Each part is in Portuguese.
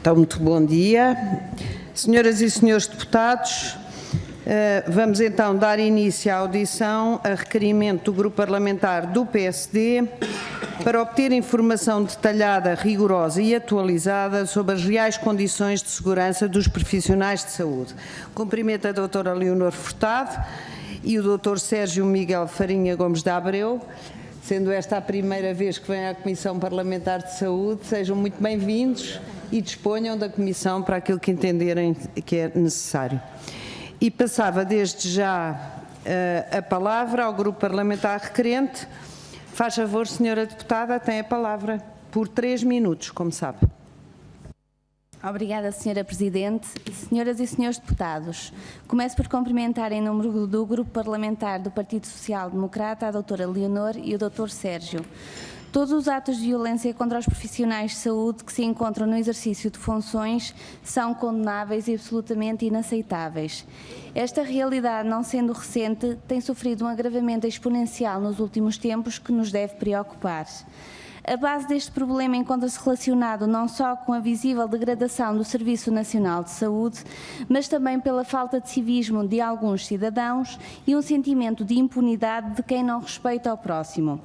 Então, muito bom dia. Senhoras e senhores deputados, vamos então dar início à audição a requerimento do Grupo Parlamentar do PSD para obter informação detalhada, rigorosa e atualizada sobre as reais condições de segurança dos profissionais de saúde. Cumprimento a doutora Leonor Furtado e o doutor Sérgio Miguel Farinha Gomes de Abreu. Sendo esta a primeira vez que vem à Comissão Parlamentar de Saúde, sejam muito bem-vindos e disponham da Comissão para aquilo que entenderem que é necessário. E passava desde já a palavra ao Grupo Parlamentar requerente. Faz favor, senhora deputada, tem a palavra por 3 minutos, como sabe. Obrigada, Sra. Presidente. Senhoras e senhores deputados, começo por cumprimentar em nome do Grupo Parlamentar do Partido Social Democrata a doutora Leonor e o doutor Sérgio. Todos os atos de violência contra os profissionais de saúde que se encontram no exercício de funções são condenáveis e absolutamente inaceitáveis. Esta realidade, não sendo recente, tem sofrido um agravamento exponencial nos últimos tempos que nos deve preocupar. A base deste problema encontra-se relacionado não só com a visível degradação do Serviço Nacional de Saúde, mas também pela falta de civismo de alguns cidadãos e um sentimento de impunidade de quem não respeita ao próximo.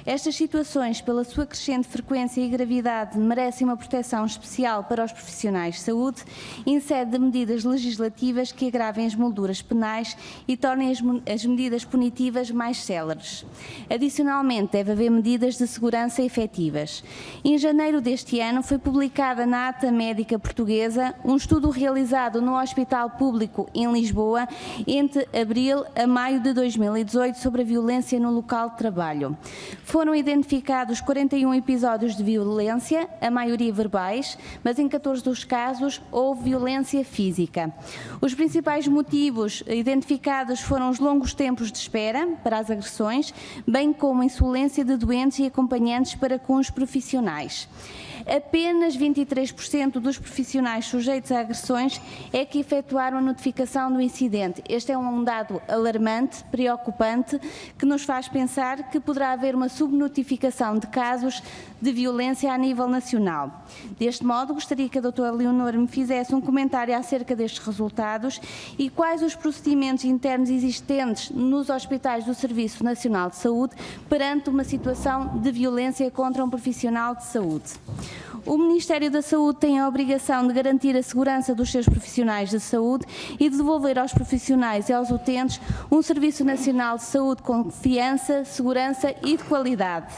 Estas situações, pela sua crescente frequência e gravidade, merecem uma proteção especial para os profissionais de saúde, em sede de medidas legislativas que agravem as molduras penais e tornem as medidas punitivas mais céleres. Adicionalmente, deve haver medidas de segurança efetivas. Em janeiro deste ano foi publicada na Ata Médica Portuguesa um estudo realizado no Hospital Público em Lisboa entre abril a maio de 2018 sobre a violência no local de trabalho. Foram identificados 41 episódios de violência, a maioria verbais, mas em 14 dos casos houve violência física. Os principais motivos identificados foram os longos tempos de espera para as agressões, bem como a insolência de doentes e acompanhantes para com os profissionais. Apenas 23% dos profissionais sujeitos a agressões é que efetuaram a notificação do incidente. Este é um dado alarmante, preocupante, que nos faz pensar que poderá haver uma subnotificação de casos de violência a nível nacional. Deste modo, gostaria que a doutora Leonor me fizesse um comentário acerca destes resultados e quais os procedimentos internos existentes nos hospitais do Serviço Nacional de Saúde perante uma situação de violência contra um profissional de saúde. O Ministério da Saúde tem a obrigação de garantir a segurança dos seus profissionais de saúde e de devolver aos profissionais e aos utentes um Serviço Nacional de Saúde com confiança, segurança e de qualidade.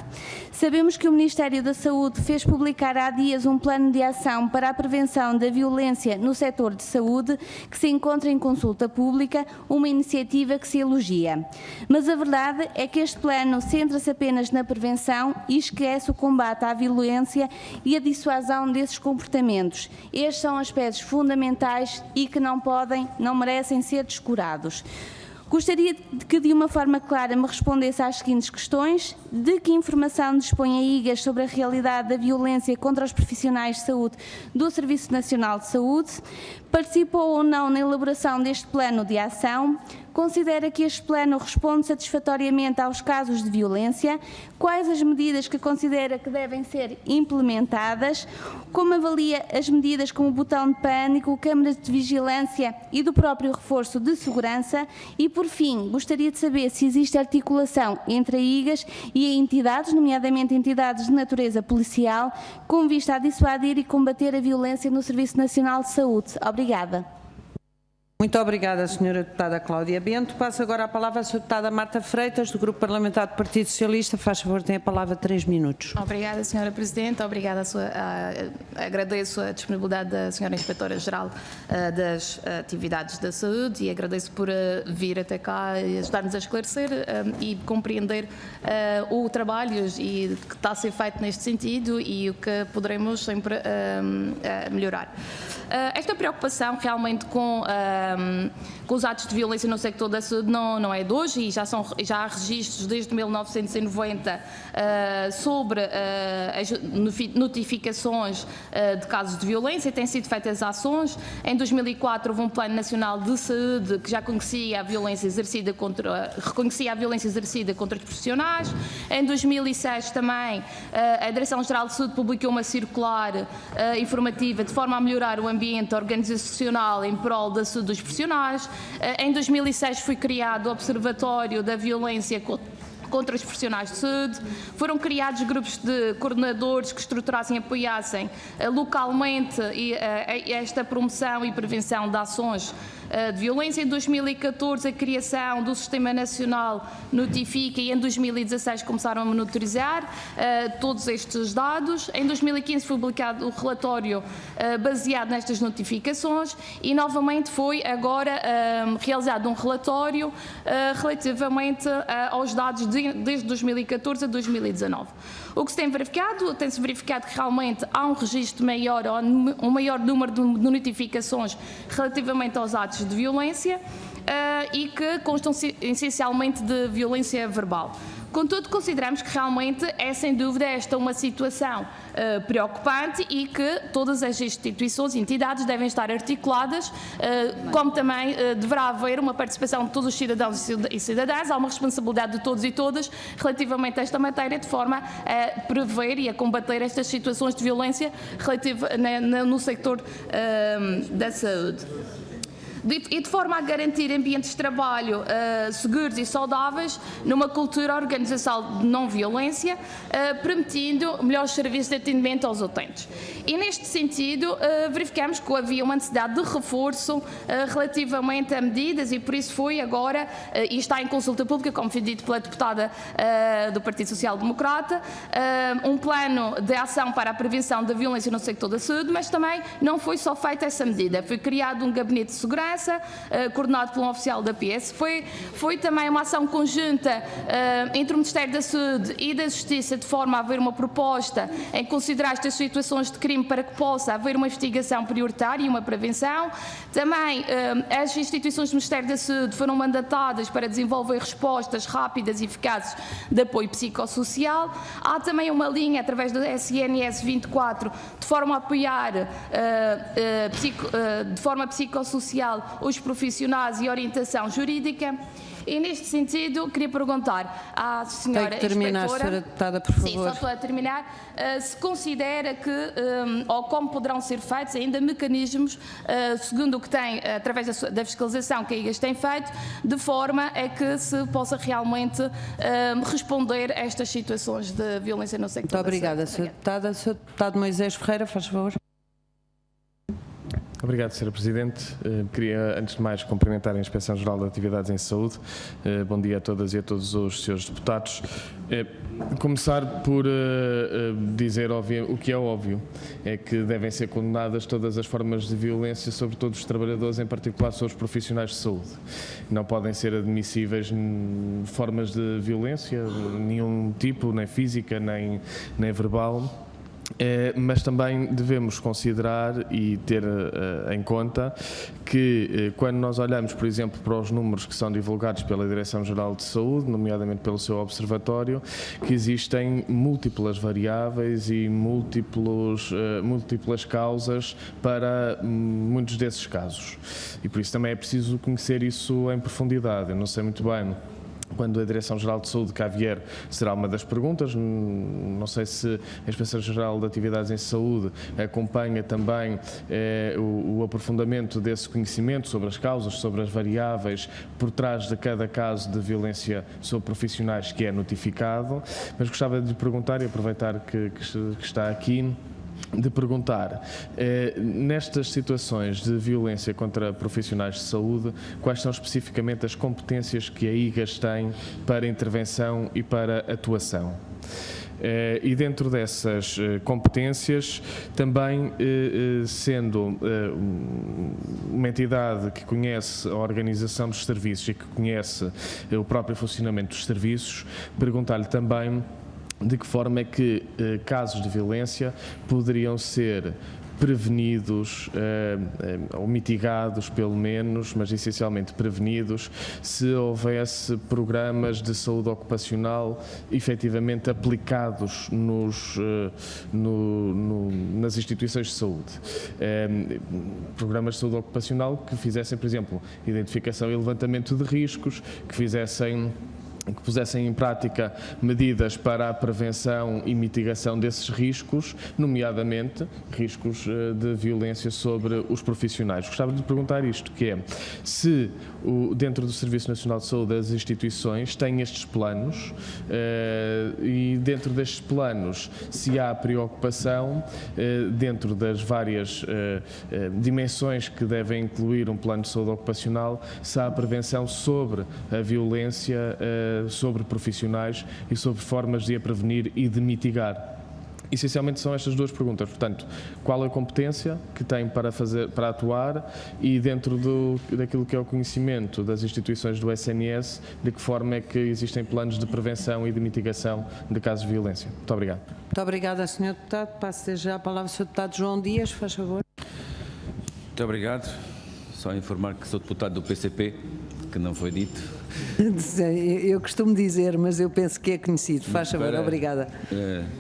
Sabemos que o Ministério da Saúde fez publicar há dias um plano de ação para a prevenção da violência no setor de saúde, que se encontra em consulta pública, uma iniciativa que se elogia. Mas a verdade é que este plano centra-se apenas na prevenção e esquece o combate à violência e a dissuasão desses comportamentos. Estes são aspectos fundamentais e que não merecem ser descurados. Gostaria que de uma forma clara me respondesse às seguintes questões: de que informação dispõe a IGAS sobre a realidade da violência contra os profissionais de saúde do Serviço Nacional de Saúde? Participou ou não na elaboração deste plano de ação? Considera que este plano responde satisfatoriamente aos casos de violência? Quais as medidas que considera que devem ser implementadas? Como avalia as medidas como o botão de pânico, câmaras de vigilância e do próprio reforço de segurança? E, por fim, gostaria de saber se existe articulação entre a IGAS e a entidades, nomeadamente entidades de natureza policial, com vista a dissuadir e combater a violência no Serviço Nacional de Saúde. Obrigada. Muito obrigada, Sra. Deputada Cláudia Bento. Passo agora a palavra à Sra. Deputada Marta Freitas, do Grupo Parlamentar do Partido Socialista. Faz favor, tem a palavra 3 minutos. Obrigada, Sra. Presidente. Obrigada agradeço a disponibilidade da Sra. Inspetora-Geral das Atividades da Saúde e agradeço por vir até cá e ajudar-nos a esclarecer e compreender o trabalho e que está a ser feito neste sentido e o que poderemos sempre melhorar. Esta preocupação realmente com com os atos de violência no sector da saúde não é de hoje, e já há registros desde 1990 sobre as notificações de casos de violência, e têm sido feitas ações. Em 2004 houve um Plano Nacional de Saúde que já reconhecia a violência exercida contra os profissionais. Em 2006 também a Direção-Geral de Saúde publicou uma circular informativa de forma a melhorar o ambiente organizacional em prol da saúde dos profissionais. Em 2006 foi criado o Observatório da Violência contra os profissionais de saúde. Foram criados grupos de coordenadores que estruturassem e apoiassem localmente esta promoção e prevenção de ações de violência. Em 2014 a criação do Sistema Nacional Notifica, e em 2016 começaram a monitorizar todos estes dados. Em 2015 foi publicado o relatório baseado nestas notificações, e novamente foi agora realizado um relatório relativamente aos dados desde 2014 a 2019. O que se tem verificado? Tem-se verificado que realmente há um registro maior, ou um maior número de notificações relativamente aos atos de violência e que constam essencialmente de violência verbal. Contudo, consideramos que realmente é sem dúvida esta uma situação preocupante, e que todas as instituições e entidades devem estar articuladas, como também deverá haver uma participação de todos os cidadãos e cidadãs. Há uma responsabilidade de todos e todas relativamente a esta matéria, de forma a prever e a combater estas situações de violência no sector da saúde. E de forma a garantir ambientes de trabalho seguros e saudáveis, numa cultura organizacional de não violência, permitindo melhores serviços de atendimento aos utentes. E neste sentido, verificamos que havia uma necessidade de reforço relativamente a medidas, e por isso foi agora, e está em consulta pública, como foi dito pela deputada do Partido Social Democrata, um plano de ação para a prevenção da violência no sector da saúde, mas também não foi só feita essa medida. Foi criado um gabinete de segurança, coordenado por um oficial da PSP. Foi também uma ação conjunta entre o Ministério da Saúde e da Justiça, de forma a haver uma proposta em considerar estas situações de crime para que possa haver uma investigação prioritária e uma prevenção. Também as instituições do Ministério da Saúde foram mandatadas para desenvolver respostas rápidas e eficazes de apoio psicossocial. Há também uma linha através do SNS 24, de forma a apoiar de forma psicossocial os profissionais e orientação jurídica. E neste sentido, queria perguntar à senhora Tem que terminar, inspetora, senhora deputada, por favor. Sim, só para terminar, se considera que, ou como poderão ser feitos ainda mecanismos, segundo o que tem, através da fiscalização que a IGAS tem feito, de forma a que se possa realmente responder a estas situações de violência no sector. Muito obrigada, senhora deputada. Senhor deputado Moisés Ferreira, faz favor. Obrigado, Sra. Presidente. Queria, antes de mais, cumprimentar a Inspeção-Geral de Atividades em Saúde. Bom dia a todas e a todos os senhores deputados. Começar por dizer o que é óbvio, é que devem ser condenadas todas as formas de violência sobre todos os trabalhadores, em particular sobre os profissionais de saúde. Não podem ser admissíveis formas de violência, nenhum tipo, nem física, nem verbal. Mas também devemos considerar e ter em conta que quando nós olhamos, por exemplo, para os números que são divulgados pela Direção-Geral de Saúde, nomeadamente pelo seu observatório, que existem múltiplas variáveis e múltiplas causas para muitos desses casos. E por isso também é preciso conhecer isso em profundidade. Eu não sei muito bem quando a Direção-Geral de Saúde cá vier, será uma das perguntas. Não sei se a Inspeção-Geral de Atividades em Saúde acompanha também o aprofundamento desse conhecimento sobre as causas, sobre as variáveis por trás de cada caso de violência sobre profissionais que é notificado. Mas gostava de lhe perguntar, e aproveitar que está aqui, de perguntar, nestas situações de violência contra profissionais de saúde, quais são especificamente as competências que a IGAS tem para intervenção e para atuação? E dentro dessas competências, também sendo uma entidade que conhece a organização dos serviços e que conhece o próprio funcionamento dos serviços, perguntar-lhe também de que forma é que casos de violência poderiam ser prevenidos, ou mitigados pelo menos, mas essencialmente prevenidos, se houvesse programas de saúde ocupacional efetivamente aplicados nas instituições de saúde. Programas de saúde ocupacional que fizessem, por exemplo, identificação e levantamento de riscos, que pusessem em prática medidas para a prevenção e mitigação desses riscos, nomeadamente riscos de violência sobre os profissionais. Gostava de perguntar isto, que é se dentro do Serviço Nacional de Saúde as instituições têm estes planos e dentro destes planos se há preocupação dentro das várias dimensões que devem incluir um plano de saúde ocupacional, se há prevenção sobre a violência sobre profissionais e sobre formas de a prevenir e de mitigar. Essencialmente são estas duas perguntas. Portanto, qual a competência que tem para atuar e dentro daquilo que é o conhecimento das instituições do SNS, de que forma é que existem planos de prevenção e de mitigação de casos de violência. Muito obrigado. Muito obrigada, Sr. Deputado. Passo já a palavra ao Sr. Deputado João Dias, faz favor. Muito obrigado. Só informar que sou deputado do PCP, que não foi dito. Eu costumo dizer, mas eu penso que é conhecido. Faz favor, obrigada.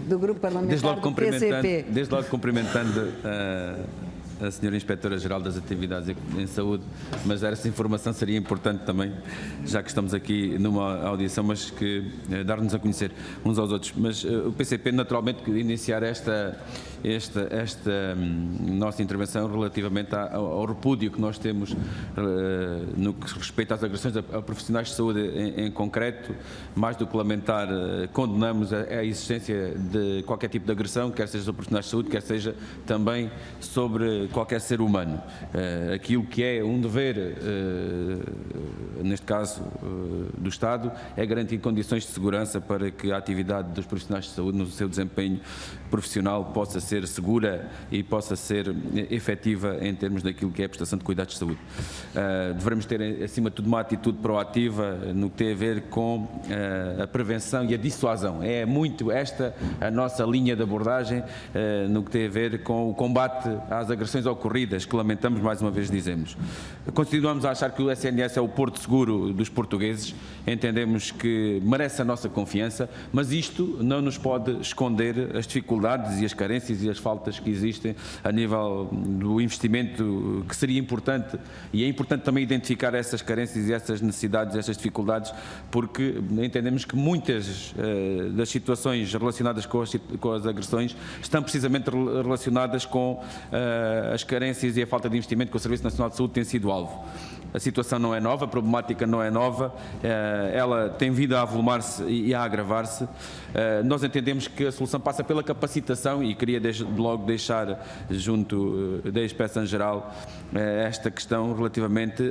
Do Grupo Parlamentar do PCP. Desde logo cumprimentando a Sra. Inspetora-Geral das Atividades em Saúde, mas essa informação seria importante também, já que estamos aqui numa audição, mas que dar-nos a conhecer uns aos outros. Mas o PCP, naturalmente, que iniciar esta nossa intervenção relativamente ao repúdio que nós temos no que respeita às agressões a profissionais de saúde em concreto, mais do que lamentar, condenamos a existência de qualquer tipo de agressão, quer seja sobre profissionais de saúde, quer seja também sobre qualquer ser humano. Aquilo que é um dever, neste caso do Estado, é garantir condições de segurança para que a atividade dos profissionais de saúde no seu desempenho profissional possa ser segura e possa ser efetiva em termos daquilo que é a prestação de cuidados de saúde. Devemos ter, acima de tudo, uma atitude proativa no que tem a ver com a prevenção e a dissuasão. É muito esta a nossa linha de abordagem no que tem a ver com o combate às agressões ocorridas, que lamentamos, mais uma vez dizemos. Continuamos a achar que o SNS é o porto seguro dos portugueses, entendemos que merece a nossa confiança, mas isto não nos pode esconder as dificuldades e as carências e as faltas que existem a nível do investimento, que seria importante, e é importante também identificar essas carências e essas necessidades, essas dificuldades, porque entendemos que muitas das situações relacionadas com as agressões estão precisamente relacionadas com as carências e a falta de investimento que o Serviço Nacional de Saúde tem sido alvo. A situação não é nova, a problemática não é nova, ela tem vindo a avolumar-se e a agravar-se. Nós entendemos que a solução passa pela capacitação e queria desde logo deixar junto da Inspeção-Geral esta questão relativamente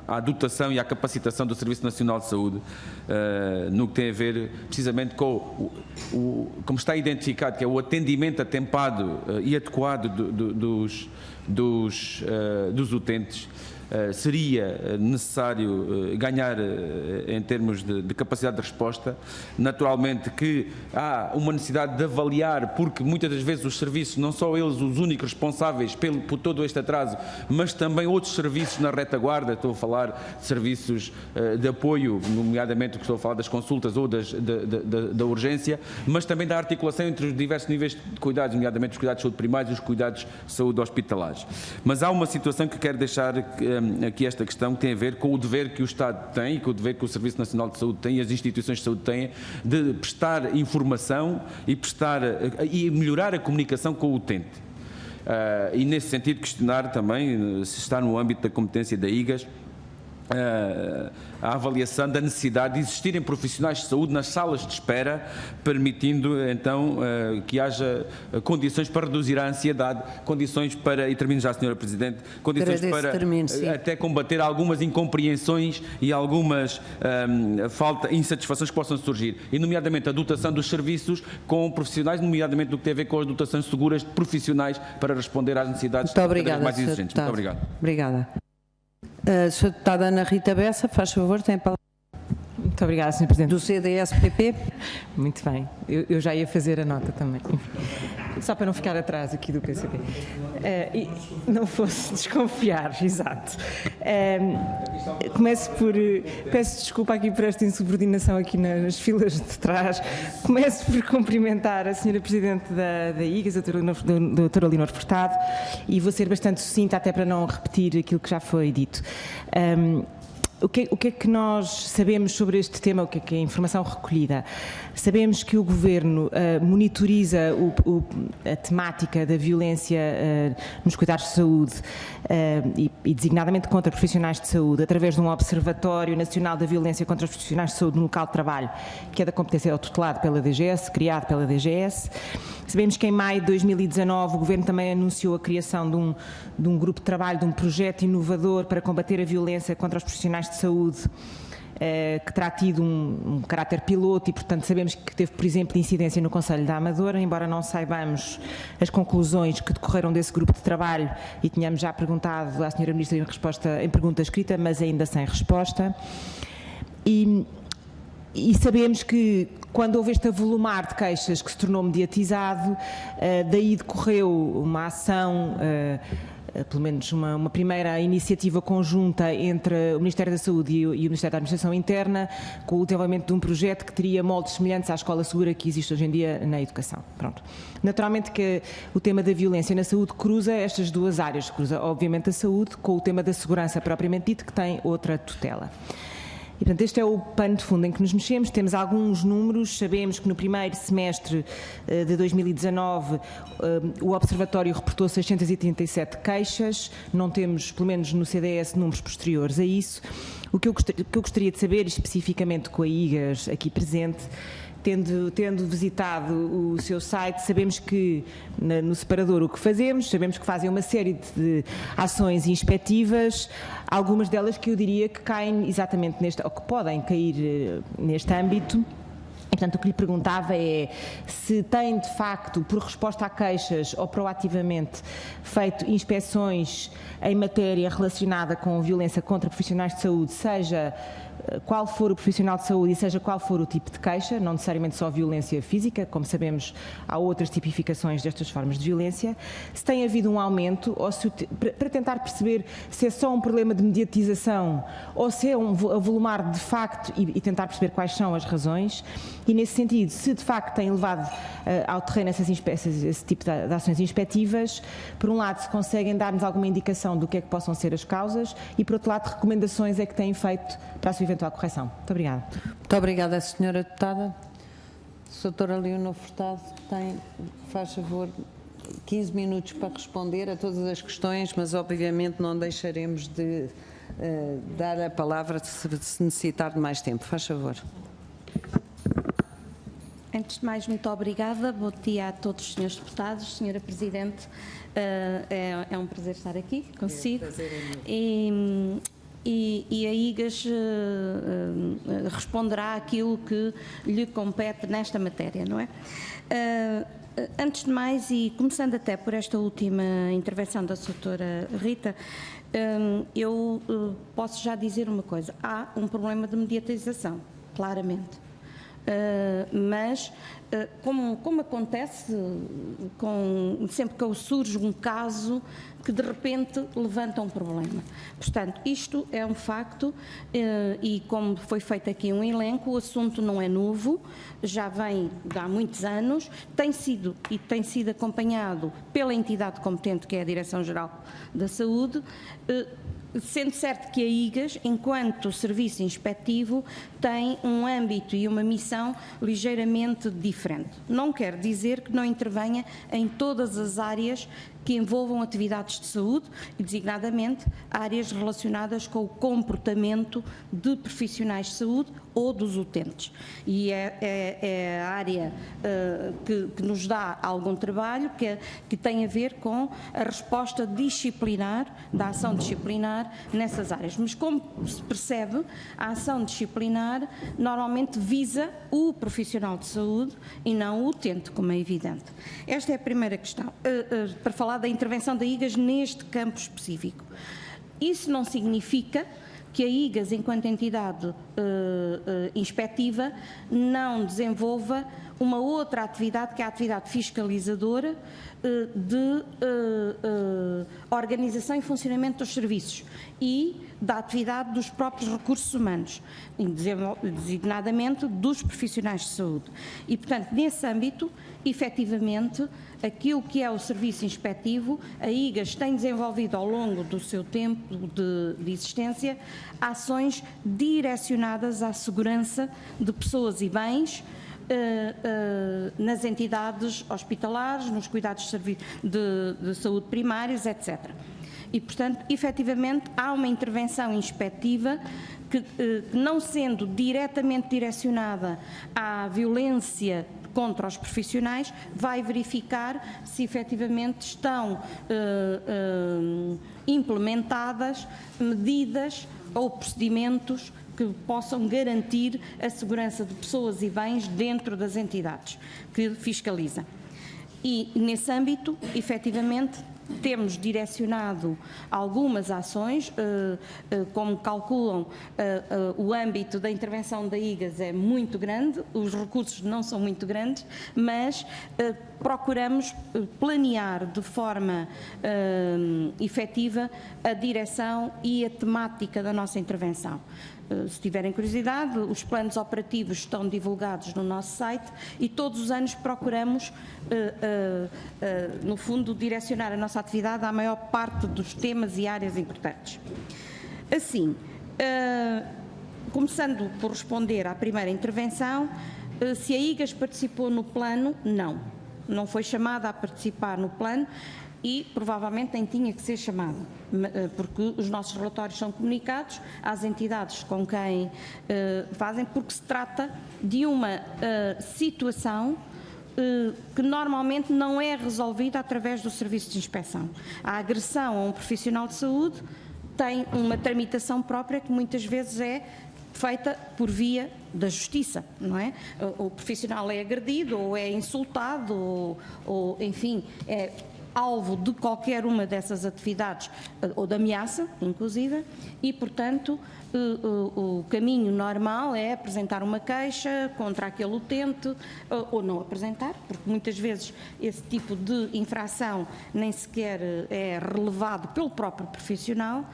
à dotação e à capacitação do Serviço Nacional de Saúde, no que tem a ver precisamente com como está identificado, que é o atendimento atempado e adequado dos utentes. Seria necessário ganhar em termos de capacidade de resposta. Naturalmente que há uma necessidade de avaliar, porque muitas das vezes os serviços, não só eles os únicos responsáveis por todo este atraso, mas também outros serviços na retaguarda, estou a falar de serviços de apoio, nomeadamente estou a falar das consultas ou da urgência, mas também da articulação entre os diversos níveis de cuidados, nomeadamente os cuidados de saúde primários e os cuidados de saúde hospitalares. Mas há uma situação que quero deixar aqui, esta questão que tem a ver com o dever que o Estado tem e com o dever que o Serviço Nacional de Saúde tem e as instituições de saúde têm de prestar informação e melhorar a comunicação com o utente. E nesse sentido questionar também se está no âmbito da competência da IGAS a avaliação da necessidade de existirem profissionais de saúde nas salas de espera, permitindo então que haja condições para reduzir a ansiedade, condições para, e termino já, Sra. Presidente, condições para até combater algumas incompreensões e algumas insatisfações que possam surgir, e nomeadamente a dotação dos serviços com profissionais, nomeadamente do que tem a ver com as dotações seguras de profissionais para responder às necessidades cada vez mais exigentes. Muito obrigado. Obrigada. Sra. Deputada Ana Rita Bessa, faz favor, tem a palavra. Muito obrigada, Sr. Presidente. Do CDS-PP. Muito bem, eu já ia fazer a nota também. Só para não ficar atrás aqui do PCP. E não fosse desconfiar, exato. Começo por... Peço desculpa aqui por esta insubordinação aqui nas filas de trás. Começo por cumprimentar a Sra. Presidente da IGAS, a doutora Leonor Furtado, e vou ser bastante sucinta até para não repetir aquilo que já foi dito. O que é que nós sabemos sobre este tema? O que é a informação recolhida? Sabemos que o Governo monitoriza a temática da violência nos cuidados de saúde e designadamente contra profissionais de saúde através de um Observatório Nacional da Violência contra os Profissionais de Saúde no local de trabalho, que é da competência tutelado pela DGS, criado pela DGS. Sabemos que em maio de 2019 o Governo também anunciou a criação de um grupo de trabalho, de um projeto inovador para combater a violência contra os profissionais de saúde, que terá tido um caráter piloto e, portanto, sabemos que teve, por exemplo, incidência no Conselho da Amadora, embora não saibamos as conclusões que decorreram desse grupo de trabalho e tínhamos já perguntado à Sra. Ministra em pergunta escrita, mas ainda sem resposta. E sabemos que, quando houve este avolumar de queixas que se tornou mediatizado, daí decorreu uma ação, pelo menos uma primeira iniciativa conjunta entre o Ministério da Saúde e o Ministério da Administração Interna, com o desenvolvimento de um projeto que teria moldes semelhantes à escola segura que existe hoje em dia na educação. Pronto. Naturalmente que o tema da violência na saúde cruza estas duas áreas, cruza obviamente a saúde com o tema da segurança propriamente dito, que tem outra tutela. E, portanto, este é o pano de fundo em que nos mexemos. Temos alguns números. Sabemos que no primeiro semestre de 2019 o Observatório reportou 637 queixas. Não temos, pelo menos no CDS, números posteriores a isso. O que eu gostaria de saber, especificamente com a IGAS aqui presente, tendo visitado o seu site, sabemos que no separador o que fazemos, sabemos que fazem uma série de ações inspectivas, algumas delas que eu diria que caem exatamente ou que podem cair neste âmbito. E, portanto, o que lhe perguntava é se tem, de facto, por resposta a queixas ou proativamente, feito inspeções em matéria relacionada com violência contra profissionais de saúde, seja qual for o profissional de saúde e seja qual for o tipo de queixa, não necessariamente só violência física, como sabemos há outras tipificações destas formas de violência, se tem havido um aumento, ou se, para tentar perceber se é só um problema de mediatização ou se é um avolumar de facto e tentar perceber quais são as razões, e nesse sentido, se de facto tem levado ao terreno esse tipo de ações inspectivas, por um lado se conseguem dar-nos alguma indicação do que é que possam ser as causas e por outro lado recomendações é que têm feito para a sua eventual correção. Muito obrigada. Muito obrigada, Sra. Deputada. Doutora Leonor Furtado faz favor, 15 minutos para responder a todas as questões, mas obviamente não deixaremos de dar a palavra se necessitar de mais tempo. Faz favor. Antes de mais, muito obrigada. Bom dia a todos os senhores deputados, Sra. Presidente. É um prazer estar aqui consigo. E a IGAS responderá aquilo que lhe compete nesta matéria, não é? Antes de mais, e começando até por esta última intervenção da doutora Rita, eu posso já dizer uma coisa. Há um problema de mediatização, claramente. Mas, como acontece sempre que surge um caso que de repente levanta um problema. Portanto, isto é um facto e como foi feito aqui um elenco, o assunto não é novo, já vem de há muitos anos, tem sido acompanhado pela entidade competente, que é a Direção-Geral da Saúde, sendo certo que a IGAS, enquanto serviço inspectivo, tem um âmbito e uma missão ligeiramente diferente. Não quer dizer que não intervenha em todas as áreas que envolvam atividades de saúde e, designadamente, áreas relacionadas com o comportamento de profissionais de saúde ou dos utentes. E é a área que nos dá algum trabalho, que tem a ver com a resposta disciplinar, da ação disciplinar nessas áreas. Mas, como se percebe, a ação disciplinar normalmente visa o profissional de saúde e não o utente, como é evidente. Esta é a primeira questão. Para falar da intervenção da IGAS neste campo específico. Isso não significa que a IGAS, enquanto entidade inspectiva, não desenvolva uma outra atividade, que é a atividade fiscalizadora de organização e funcionamento dos serviços e da atividade dos próprios recursos humanos, designadamente dos profissionais de saúde. E, portanto, nesse âmbito, efetivamente, aquilo que é o serviço inspectivo, a IGAS tem desenvolvido ao longo do seu tempo de existência ações direcionadas à segurança de pessoas e bens nas entidades hospitalares, nos cuidados de saúde primários, etc. E, portanto, efetivamente, há uma intervenção inspectiva que, não sendo diretamente direcionada à violência contra os profissionais, vai verificar se efetivamente estão implementadas medidas ou procedimentos que possam garantir a segurança de pessoas e bens dentro das entidades que fiscaliza. E, nesse âmbito, efetivamente, temos direcionado algumas ações, como calculam, o âmbito da intervenção da IGAS é muito grande, os recursos não são muito grandes, mas procuramos planear de forma efetiva a direção e a temática da nossa intervenção. Se tiverem curiosidade, os planos operativos estão divulgados no nosso site e todos os anos procuramos, no fundo, direcionar a nossa atividade à maior parte dos temas e áreas importantes. Assim, começando por responder à primeira intervenção, se a IGAS participou no plano, não foi chamada a participar no plano e provavelmente nem tinha que ser chamada, porque os nossos relatórios são comunicados às entidades com quem fazem, porque se trata de uma situação que normalmente não é resolvida através do serviço de inspeção. A agressão a um profissional de saúde tem uma tramitação própria que muitas vezes é feita por via da justiça, não é? O profissional é agredido ou é insultado ou enfim, é alvo de qualquer uma dessas atividades ou de ameaça, inclusive, e, portanto, o caminho normal é apresentar uma queixa contra aquele utente ou não apresentar, porque muitas vezes esse tipo de infração nem sequer é relevado pelo próprio profissional,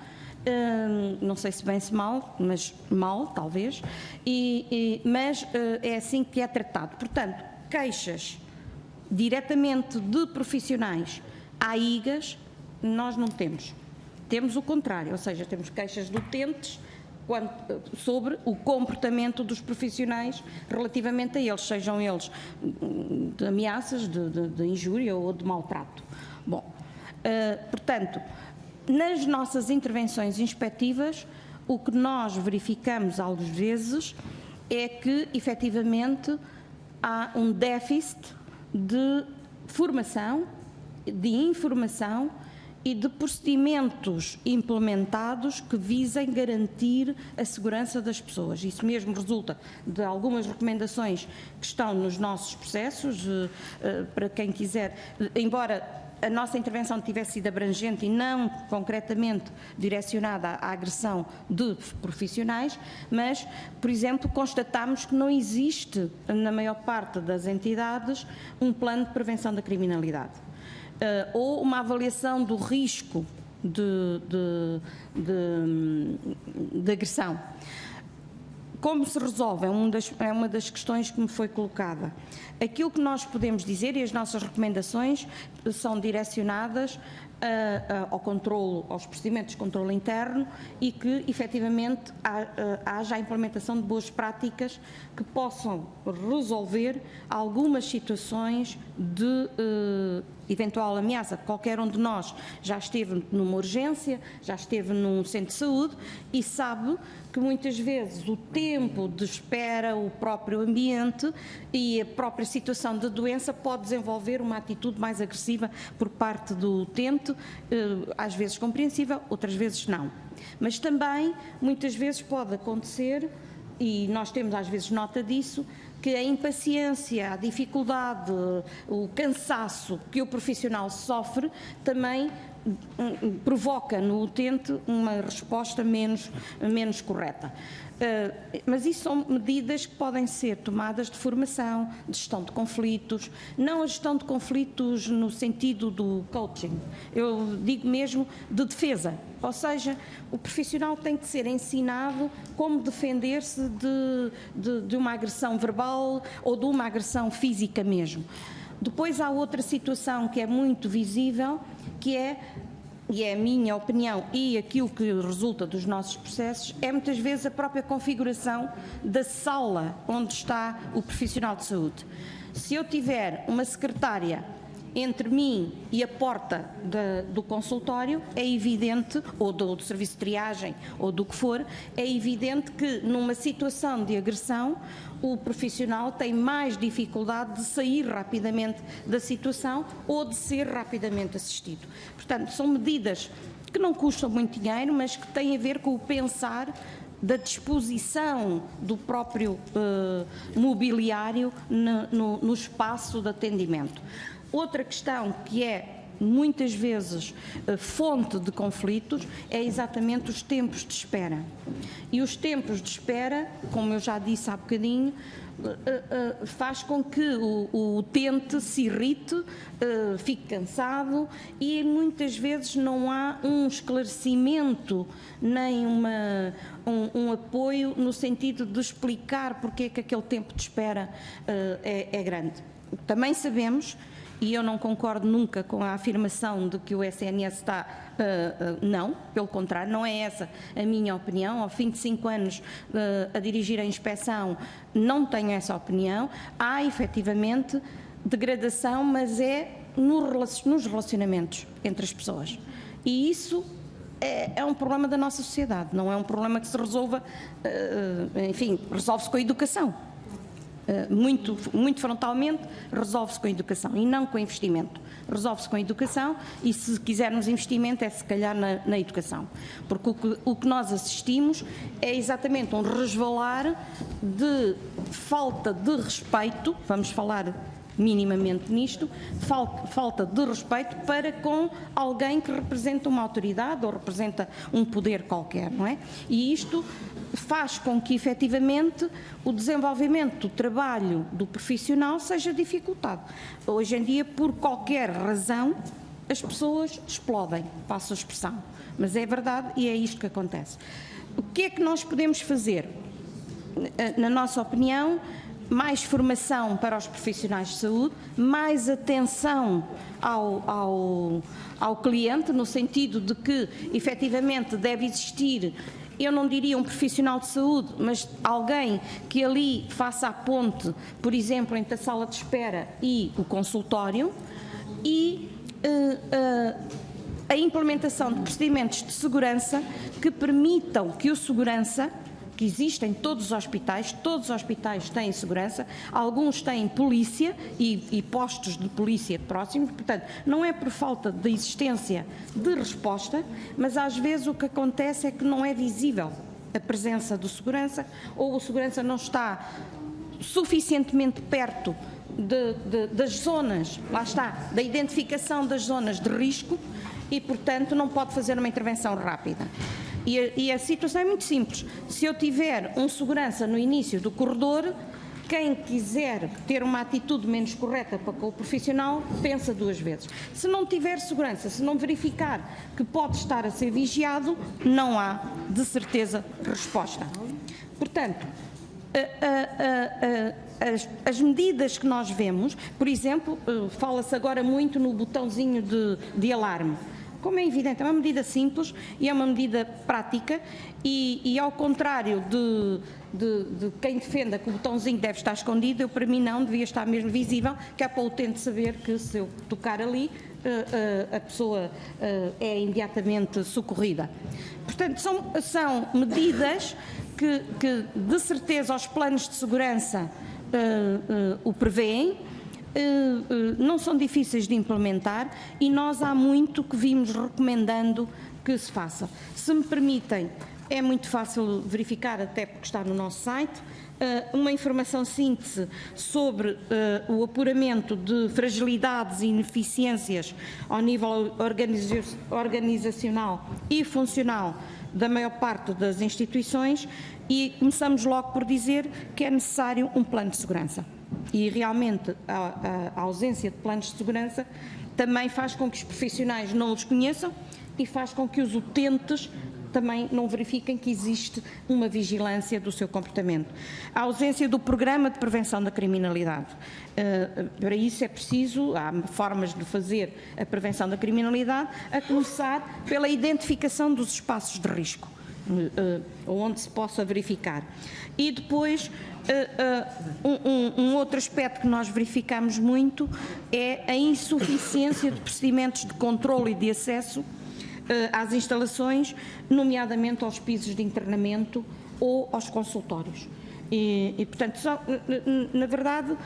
não sei se bem se mal, mas mal, talvez, mas é assim que é tratado. Portanto, queixas diretamente de profissionais à IGAS, nós não temos. Temos o contrário, ou seja, temos queixas de utentes sobre o comportamento dos profissionais relativamente a eles, sejam eles de ameaças, de injúria ou de maltrato. Bom, portanto, nas nossas intervenções inspectivas, o que nós verificamos às vezes é que, efetivamente, há um déficit de formação, de informação e de procedimentos implementados que visem garantir a segurança das pessoas. Isso mesmo resulta de algumas recomendações que estão nos nossos processos, para quem quiser, embora a nossa intervenção tivesse sido abrangente e não concretamente direcionada à agressão de profissionais, mas, por exemplo, constatamos que não existe, na maior parte das entidades, um plano de prevenção da criminalidade ou uma avaliação do risco de agressão. Como se resolve? É uma das questões que me foi colocada. Aquilo que nós podemos dizer, e as nossas recomendações são direcionadas ao controlo, aos procedimentos de controlo interno e que, efetivamente, haja a implementação de boas práticas que possam resolver algumas situações de eventual ameaça. Qualquer um de nós já esteve numa urgência, já esteve num centro de saúde e sabe que muitas vezes o tempo de espera, o próprio ambiente e a própria situação de doença pode desenvolver uma atitude mais agressiva por parte do utente, às vezes compreensível, outras vezes não. Mas também, muitas vezes pode acontecer, e nós temos às vezes nota disso, que a impaciência, a dificuldade, o cansaço que o profissional sofre também provoca no utente uma resposta menos correta. Mas isso são medidas que podem ser tomadas de formação, de gestão de conflitos, não a gestão de conflitos no sentido do coaching, eu digo mesmo de defesa, ou seja, o profissional tem que ser ensinado como defender-se de uma agressão verbal ou de uma agressão física mesmo. Depois há outra situação que é muito visível, que é, e é a minha opinião e aquilo que resulta dos nossos processos, é muitas vezes a própria configuração da sala onde está o profissional de saúde. Se eu tiver uma secretária entre mim e a porta do consultório, é evidente, ou do serviço de triagem, ou do que for, é evidente que numa situação de agressão, o profissional tem mais dificuldade de sair rapidamente da situação ou de ser rapidamente assistido. Portanto, são medidas que não custam muito dinheiro, mas que têm a ver com o pensar da disposição do próprio mobiliário no espaço de atendimento. Outra questão que é muitas vezes fonte de conflitos é exatamente os tempos de espera. E os tempos de espera, como eu já disse há bocadinho, faz com que o utente se irrite, fique cansado e muitas vezes não há um esclarecimento nem um apoio no sentido de explicar porque é que aquele tempo de espera é grande. Também sabemos, e eu não concordo nunca com a afirmação de que o SNS está... não, pelo contrário, não é essa a minha opinião. Ao fim de 5 anos a dirigir a inspeção, não tenho essa opinião. Há, efetivamente, degradação, mas é nos relacionamentos entre as pessoas. E isso é um problema da nossa sociedade, não é um problema que se resolva, enfim, resolve-se com a educação. Muito frontalmente, resolve-se com a educação e não com o investimento. Resolve-se com a educação e, se quisermos investimento, é se calhar na educação. Porque o que nós assistimos é exatamente um resvalar de falta de respeito, vamos falar minimamente nisto, falta de respeito para com alguém que representa uma autoridade ou representa um poder qualquer, não é? E isto faz com que, efetivamente, o desenvolvimento do trabalho do profissional seja dificultado. Hoje em dia, por qualquer razão, as pessoas explodem, passo a expressão. Mas é verdade e é isto que acontece. O que é que nós podemos fazer? Na nossa opinião, mais formação para os profissionais de saúde, mais atenção ao cliente, no sentido de que, efetivamente, deve existir, eu não diria um profissional de saúde, mas alguém que ali faça a ponte, por exemplo, entre a sala de espera e o consultório, e a implementação de procedimentos de segurança que permitam que o segurança, que existem em todos os hospitais têm segurança, alguns têm polícia e postos de polícia próximos, portanto, não é por falta de existência de resposta, mas às vezes o que acontece é que não é visível a presença do segurança, ou o segurança não está suficientemente perto das zonas, lá está, da identificação das zonas de risco e, portanto, não pode fazer uma intervenção rápida. E a situação é muito simples. Se eu tiver um segurança no início do corredor, quem quiser ter uma atitude menos correta para com o profissional, pensa 2 vezes. Se não tiver segurança, se não verificar que pode estar a ser vigiado, não há, de certeza, resposta. Portanto, as medidas que nós vemos, por exemplo, fala-se agora muito no botãozinho de alarme. Como é evidente, é uma medida simples e é uma medida prática e ao contrário de quem defenda que o botãozinho deve estar escondido, eu, para mim, não, devia estar mesmo visível, que é para o utente saber que, se eu tocar ali, a pessoa é imediatamente socorrida. Portanto, são medidas que, de certeza, os planos de segurança o prevêem, não são difíceis de implementar e nós há muito que vimos recomendando que se faça. Se me permitem, é muito fácil verificar, até porque está no nosso site, uma informação síntese sobre o apuramento de fragilidades e ineficiências ao nível organizacional e funcional da maior parte das instituições, e começamos logo por dizer que é necessário um plano de segurança. E realmente a ausência de planos de segurança também faz com que os profissionais não os conheçam e faz com que os utentes também não verifiquem que existe uma vigilância do seu comportamento. A ausência do programa de prevenção da criminalidade. Para isso é preciso, há formas de fazer a prevenção da criminalidade, a começar pela identificação dos espaços de risco, onde se possa verificar. E depois, um outro aspecto que nós verificamos muito é a insuficiência de procedimentos de controle e de acesso às instalações, nomeadamente aos pisos de internamento ou aos consultórios. E portanto, na verdade,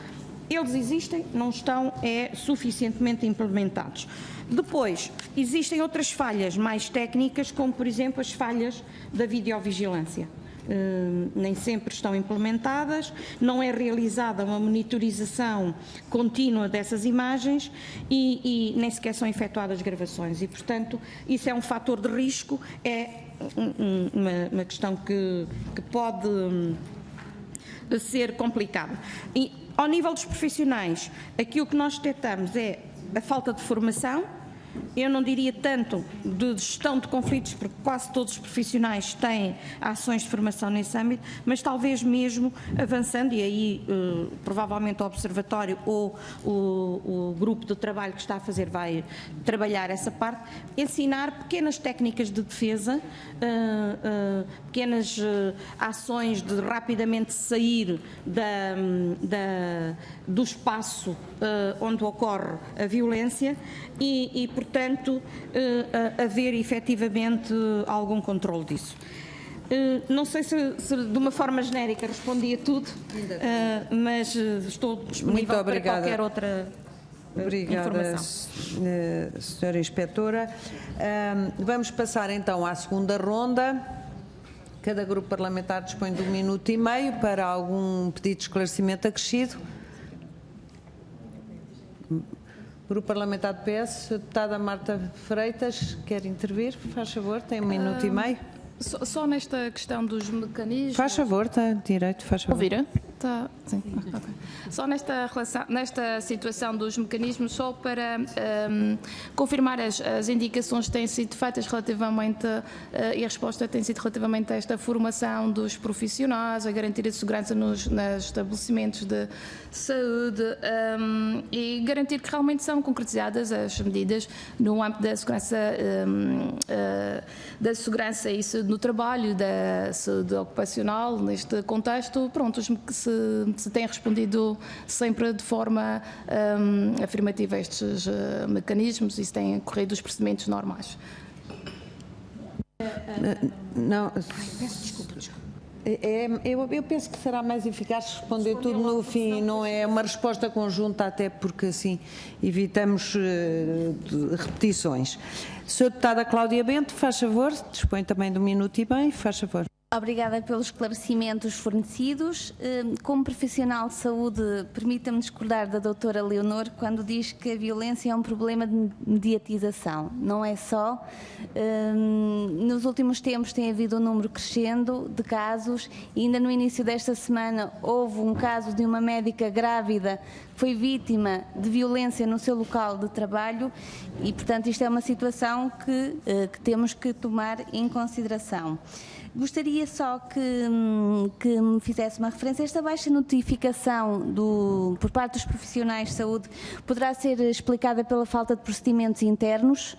eles existem, não estão suficientemente implementados. Depois, existem outras falhas mais técnicas, como por exemplo as falhas da videovigilância. Nem sempre estão implementadas, não é realizada uma monitorização contínua dessas imagens e nem sequer são efetuadas gravações, e portanto isso é um fator de risco, é uma questão que pode ser complicada. E ao nível dos profissionais, aquilo que nós detectamos é a falta de formação. Eu não diria tanto de gestão de conflitos, porque quase todos os profissionais têm ações de formação nesse âmbito, mas talvez mesmo avançando, e aí provavelmente o Observatório ou o grupo de trabalho que está a fazer vai trabalhar essa parte, ensinar pequenas técnicas de defesa, pequenas ações de rapidamente sair do espaço onde ocorre a violência e portanto, haver efetivamente algum controle disso. Não sei se de uma forma genérica respondi a tudo, mas estou disponível para qualquer outra Obrigada, Sra. Inspetora. Vamos passar então à segunda ronda. Cada grupo parlamentar dispõe de 1 minuto e meio para algum pedido de esclarecimento acrescido. Grupo Parlamentar do PS, a deputada Marta Freitas quer intervir, faz favor, tem 1 minuto e meio. Só nesta questão dos mecanismos... Faz favor, está direito, faz favor. Ouvir? Tá, sim. Okay. Só nesta situação dos mecanismos, só para confirmar as indicações que têm sido feitas relativamente, e a resposta tem sido relativamente a esta formação dos profissionais, a garantia de segurança nos estabelecimentos de saúde e garantir que realmente são concretizadas as medidas no âmbito da segurança e saúde no trabalho, da saúde ocupacional. Neste contexto, pronto, se tem respondido sempre de forma afirmativa a estes mecanismos e se têm corrido os procedimentos normais. Não, desculpa. Eu penso que será mais eficaz responder tudo no fim, não é uma resposta conjunta, até porque assim evitamos repetições. Sra. Deputada Cláudia Bento, faz favor, dispõe também de 1 minuto e meio, faz favor. Obrigada pelos esclarecimentos fornecidos. Como profissional de saúde, permita-me discordar da doutora Leonor quando diz que a violência é um problema de mediatização. Não é só. Nos últimos tempos tem havido um número crescendo de casos e ainda no início desta semana houve um caso de uma médica grávida que foi vítima de violência no seu local de trabalho e, portanto, isto é uma situação que temos que tomar em consideração. Gostaria só que me fizesse uma referência. Esta baixa notificação por parte dos profissionais de saúde poderá ser explicada pela falta de procedimentos internos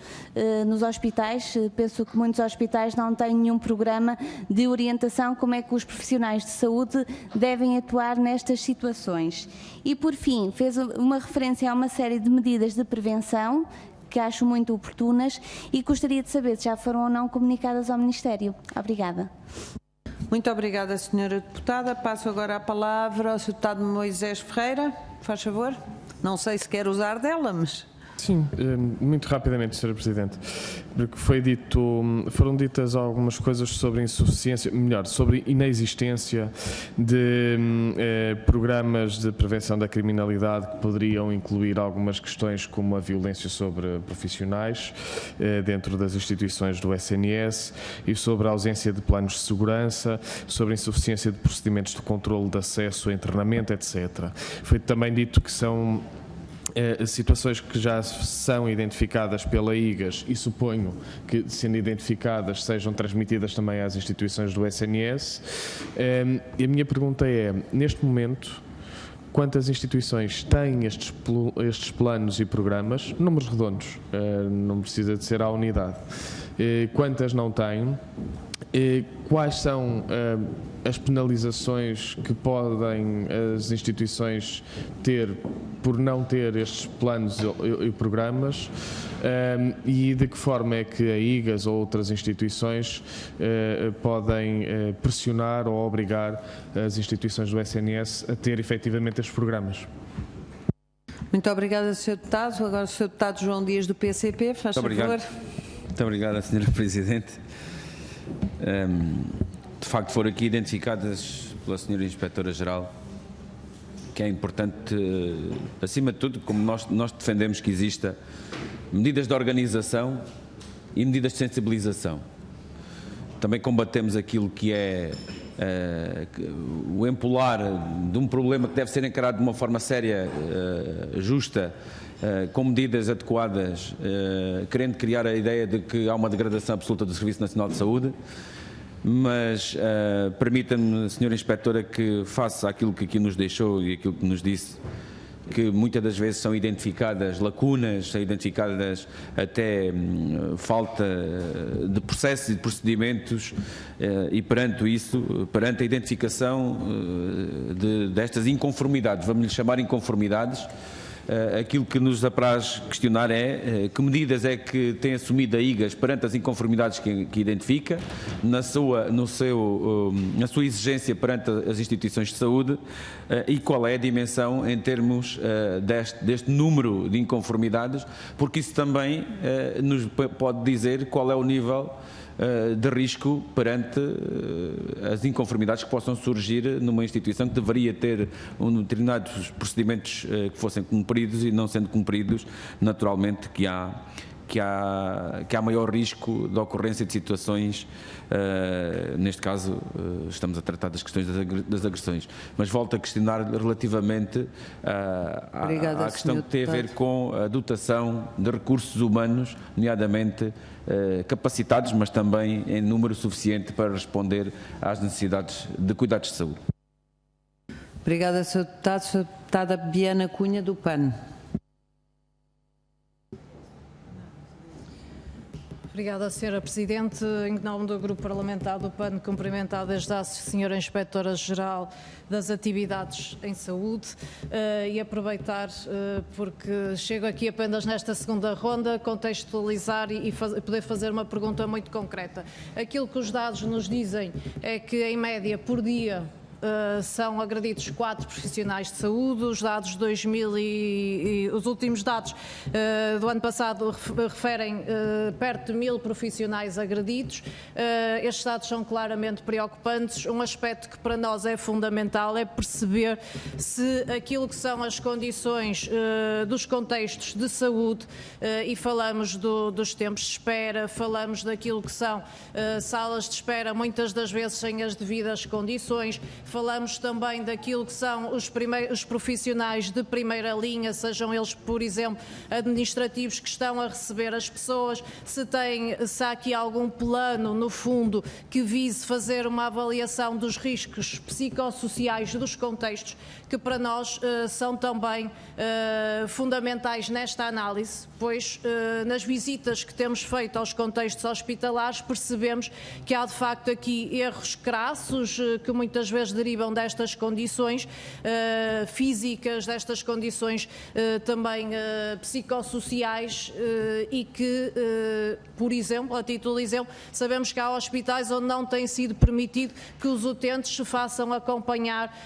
nos hospitais. Penso que muitos hospitais não têm nenhum programa de orientação como é que os profissionais de saúde devem atuar nestas situações. E, por fim, fez uma referência a uma série de medidas de prevenção que acho muito oportunas e gostaria de saber se já foram ou não comunicadas ao Ministério. Obrigada. Muito obrigada, Sra. Deputada. Passo agora a palavra ao Sr. Deputado Moisés Ferreira, faz favor. Não sei se quer usar dela, mas... Sim, muito rapidamente, Sr. Presidente, porque foram ditas algumas coisas sobre insuficiência, melhor, sobre inexistência de programas de prevenção da criminalidade que poderiam incluir algumas questões como a violência sobre profissionais dentro das instituições do SNS e sobre a ausência de planos de segurança, sobre a insuficiência de procedimentos de controle de acesso a internamento, etc. Foi também dito que são situações que já são identificadas pela IGAS e suponho que, sendo identificadas, sejam transmitidas também às instituições do SNS. E a minha pergunta é, neste momento, quantas instituições têm estes planos e programas, números redondos, não precisa de ser à unidade, quantas não têm? Quais são as penalizações que podem as instituições ter por não ter estes planos e programas e de que forma é que a IGAS ou outras instituições podem pressionar ou obrigar as instituições do SNS a ter efetivamente estes programas? Muito obrigada, Sr. Deputado. Agora o Sr. Deputado João Dias, do PCP, faz favor. Muito obrigado, Sra. Presidente. De facto, foram aqui identificadas pela Sra. Inspetora-Geral que é importante, acima de tudo, como nós defendemos que exista medidas de organização e medidas de sensibilização. Também combatemos aquilo que é o empolar de um problema que deve ser encarado de uma forma séria, justa, com medidas adequadas, querendo criar a ideia de que há uma degradação absoluta do Serviço Nacional de Saúde. Mas permita-me, Sra. Inspetora, que faça aquilo que aqui nos deixou e aquilo que nos disse, que muitas das vezes são identificadas lacunas, são identificadas até falta de processos e de procedimentos e perante isso, perante a identificação destas inconformidades, vamos lhe chamar inconformidades, aquilo que nos apraz questionar é que medidas é que tem assumido a IGAS perante as inconformidades que identifica, na sua exigência perante as instituições de saúde e qual é a dimensão em termos deste número de inconformidades, porque isso também nos pode dizer qual é o nível de risco perante as inconformidades que possam surgir numa instituição que deveria ter determinados procedimentos que fossem cumpridos e não sendo cumpridos, naturalmente que há maior risco de ocorrência de situações, neste caso estamos a tratar das questões das agressões, mas volto a questionar relativamente à questão que tem a ver com a dotação de recursos humanos, nomeadamente capacitados, mas também em número suficiente para responder às necessidades de cuidados de saúde. Obrigada, Sr. Deputado. Sra. Deputada Biana Cunha, do PAN. Obrigada, Sra. Presidente. Em nome do Grupo Parlamentar do PAN, cumprimentar desde já a Sra. Inspetora-Geral das Atividades em Saúde e aproveitar, porque chego aqui apenas nesta segunda ronda, contextualizar e poder fazer uma pergunta muito concreta. Aquilo que os dados nos dizem é que, em média, por dia, são agredidos 4 profissionais de saúde. Os dados os últimos dados do ano passado referem perto de 1000 profissionais agredidos. Estes dados são claramente preocupantes. Um aspecto que para nós é fundamental é perceber se aquilo que são as condições dos contextos de saúde, e falamos dos tempos de espera, falamos daquilo que são salas de espera muitas das vezes sem as devidas condições. Falamos também daquilo que são os profissionais de primeira linha, sejam eles, por exemplo, administrativos, que estão a receber as pessoas, se há aqui algum plano, no fundo, que vise fazer uma avaliação dos riscos psicossociais dos contextos, que para nós são também fundamentais nesta análise, pois nas visitas que temos feito aos contextos hospitalares percebemos que há de facto aqui erros crassos, que muitas vezes derivam destas condições físicas, destas condições também psicossociais e que, por exemplo, a título de exemplo, sabemos que há hospitais onde não tem sido permitido que os utentes se façam acompanhar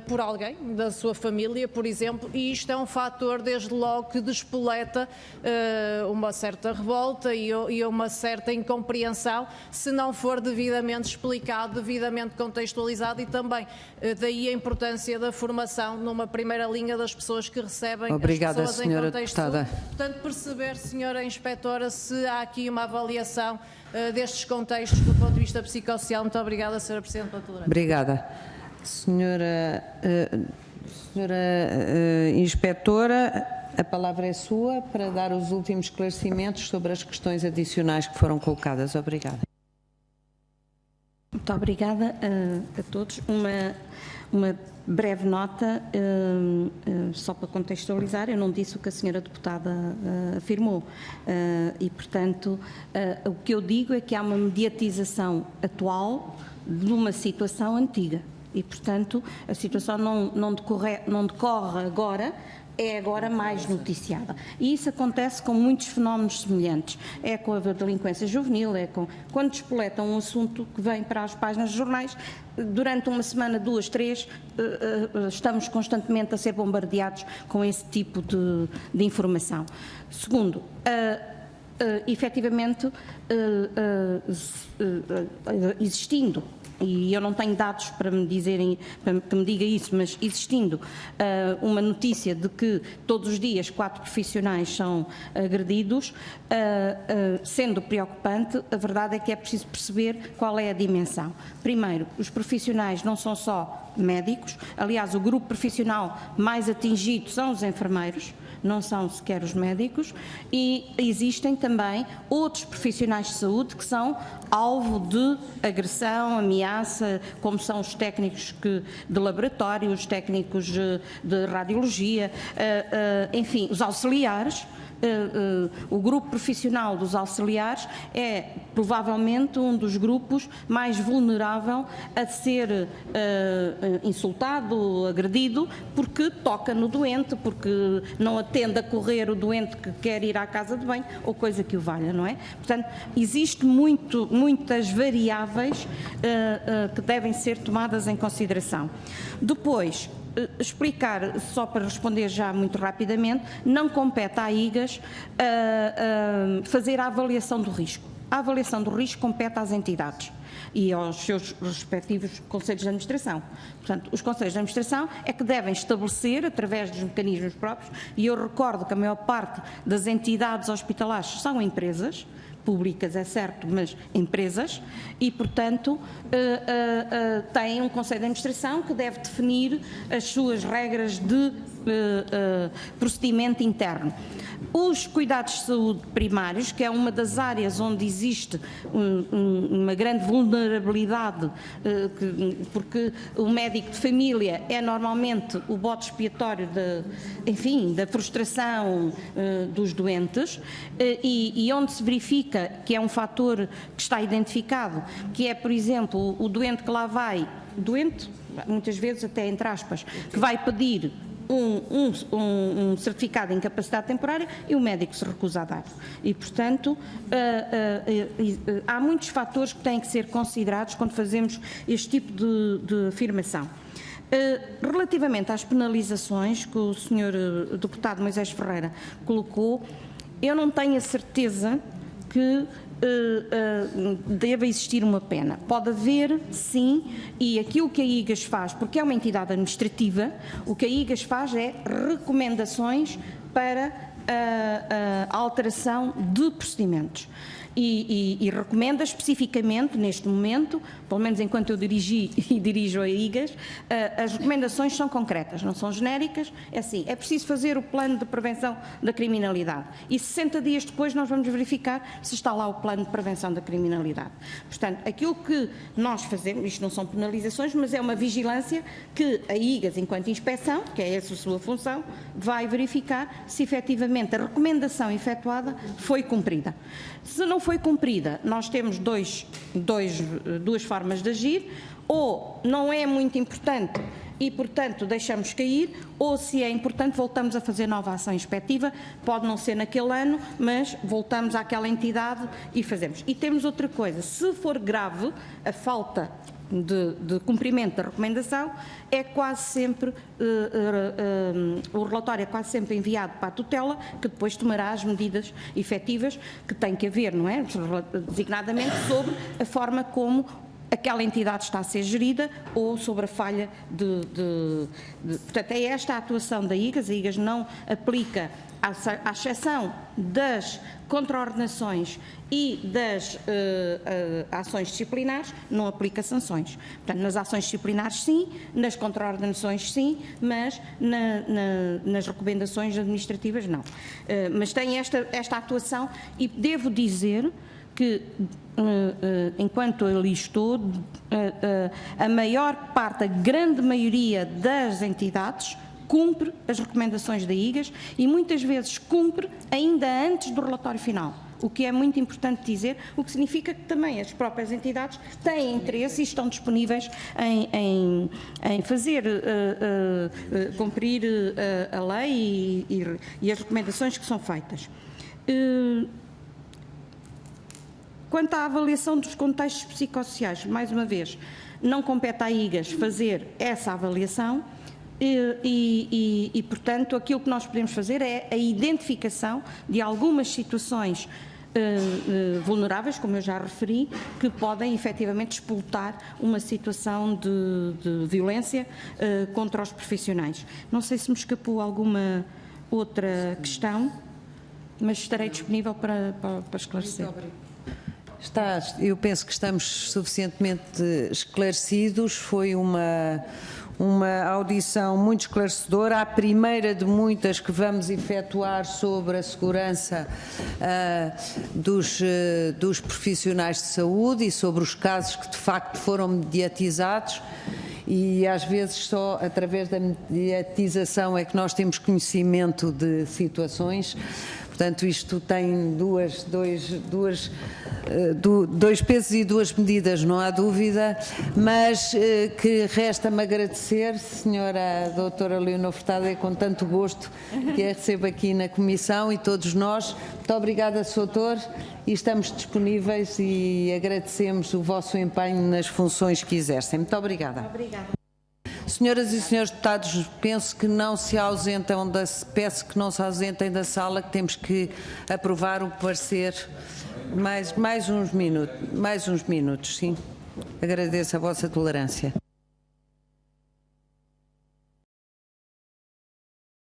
por alguém da sua família, por exemplo, e isto é um fator, desde logo, que despoleta uma certa revolta e uma certa incompreensão se não for devidamente explicado, devidamente contextualizado, e também daí a importância da formação numa primeira linha das pessoas que recebem Obrigada, as pessoas senhora em contexto. deputada. Portanto, perceber, senhora inspetora, se há aqui uma avaliação destes contextos do ponto de vista psicossocial. Muito obrigada, senhora Presidente, pela tolerância. Obrigada. Senhora inspetora, a palavra é sua para dar os últimos esclarecimentos sobre as questões adicionais que foram colocadas. Obrigada. Muito obrigada a todos. Uma breve nota, só para contextualizar, eu não disse o que a senhora deputada afirmou e, portanto, o que eu digo é que há uma mediatização atual de uma situação antiga e, portanto, a situação não decorre agora, é agora mais noticiada. E isso acontece com muitos fenómenos semelhantes. É com a delinquência juvenil, quando despoletam um assunto que vem para as páginas dos jornais, durante uma semana, 2, 3, estamos constantemente a ser bombardeados com esse tipo de informação. Segundo, efetivamente, existindo, e eu não tenho dados para me dizerem, para que me diga isso, mas existindo uma notícia de que todos os dias 4 profissionais são agredidos, sendo preocupante, a verdade é que é preciso perceber qual é a dimensão. Primeiro, os profissionais não são só médicos, aliás, o grupo profissional mais atingido são os enfermeiros, não são sequer os médicos, e existem também outros profissionais de saúde que são alvo de agressão, ameaça, como são os técnicos de laboratório, os técnicos de radiologia, enfim, os auxiliares. O grupo profissional dos auxiliares é provavelmente um dos grupos mais vulnerável a ser insultado, agredido, porque toca no doente, porque não atende a correr o doente que quer ir à casa de banho ou coisa que o valha, não é? Portanto, existe muitas variáveis que devem ser tomadas em consideração. Depois, explicar, só para responder já muito rapidamente, não compete à IGAS fazer a avaliação do risco. A avaliação do risco compete às entidades e aos seus respectivos conselhos de administração. Portanto, os conselhos de administração é que devem estabelecer, através dos mecanismos próprios, e eu recordo que a maior parte das entidades hospitalares são empresas, públicas, é certo, mas empresas, e, portanto, têm um Conselho de Administração que deve definir as suas regras de procedimento interno. Os cuidados de saúde primários, que é uma das áreas onde existe uma grande vulnerabilidade, porque o médico de família é normalmente o bode expiatório da frustração dos doentes, e onde se verifica que é um fator que está identificado, que é, por exemplo, o doente que lá vai, doente, muitas vezes até entre aspas, que vai pedir um certificado de incapacidade temporária e o médico se recusa a dar. E, portanto, há muitos fatores que têm que ser considerados quando fazemos este tipo de afirmação. Relativamente às penalizações que o Sr. Deputado Moisés Ferreira colocou, eu não tenho a certeza que deve existir uma pena. Pode haver, sim, e aquilo que a IGAS faz, porque é uma entidade administrativa, o que a IGAS faz é recomendações para a alteração de procedimentos. E recomenda especificamente, neste momento, pelo menos enquanto eu dirigi e dirijo a IGAS, as recomendações são concretas, não são genéricas. É assim, é preciso fazer o plano de prevenção da criminalidade e 60 dias depois nós vamos verificar se está lá o plano de prevenção da criminalidade. Portanto, aquilo que nós fazemos, isto não são penalizações, mas é uma vigilância que a IGAS, enquanto inspeção, que é essa a sua função, vai verificar se efetivamente a recomendação efetuada foi cumprida. Se não foi cumprida, nós temos duas formas de agir: ou não é muito importante e, portanto, deixamos cair, ou, se é importante, voltamos a fazer nova ação inspectiva. Pode não ser naquele ano, mas voltamos àquela entidade e fazemos. E temos outra coisa: se for grave a falta de cumprimento da recomendação, é quase sempre, o relatório é quase sempre enviado para a tutela, que depois tomará as medidas efetivas que tem que haver, não é? Designadamente sobre a forma como aquela entidade está a ser gerida ou sobre a falha Portanto, é esta a atuação da IGAS. A IGAS não aplica, à exceção das contraordenações e das ações disciplinares, não aplica sanções. Portanto, nas ações disciplinares sim, nas contraordenações sim, mas nas recomendações administrativas não. Mas tem esta atuação, e devo dizer que, enquanto ali estou, a maior parte, a grande maioria das entidades cumpre as recomendações da IGAS, e muitas vezes cumpre ainda antes do relatório final, o que é muito importante dizer, o que significa que também as próprias entidades têm interesse e estão disponíveis em fazer cumprir a lei e as recomendações que são feitas. Quanto à avaliação dos contextos psicossociais, mais uma vez, não compete à IGAS fazer essa avaliação e, portanto, aquilo que nós podemos fazer é a identificação de algumas situações vulneráveis, como eu já referi, que podem efetivamente explotar uma situação de violência contra os profissionais. Não sei se me escapou alguma outra questão, mas estarei disponível para esclarecer. Eu penso que estamos suficientemente esclarecidos. Foi uma audição muito esclarecedora, a primeira de muitas que vamos efetuar sobre a segurança dos profissionais de saúde e sobre os casos que de facto foram mediatizados. E às vezes só através da mediatização é que nós temos conhecimento de situações. Portanto, isto tem dois pesos e duas medidas, não há dúvida, mas que resta-me agradecer, senhora doutora Leonor Furtado, é com tanto gosto que a recebo aqui na Comissão, e todos nós. Muito obrigada, Sr. Doutor, e estamos disponíveis e agradecemos o vosso empenho nas funções que exercem. Muito obrigada. Obrigada. Senhoras e senhores deputados, peço que não se ausentem da sala, que temos que aprovar o parecer. Mais uns minutos, sim. Agradeço a vossa tolerância.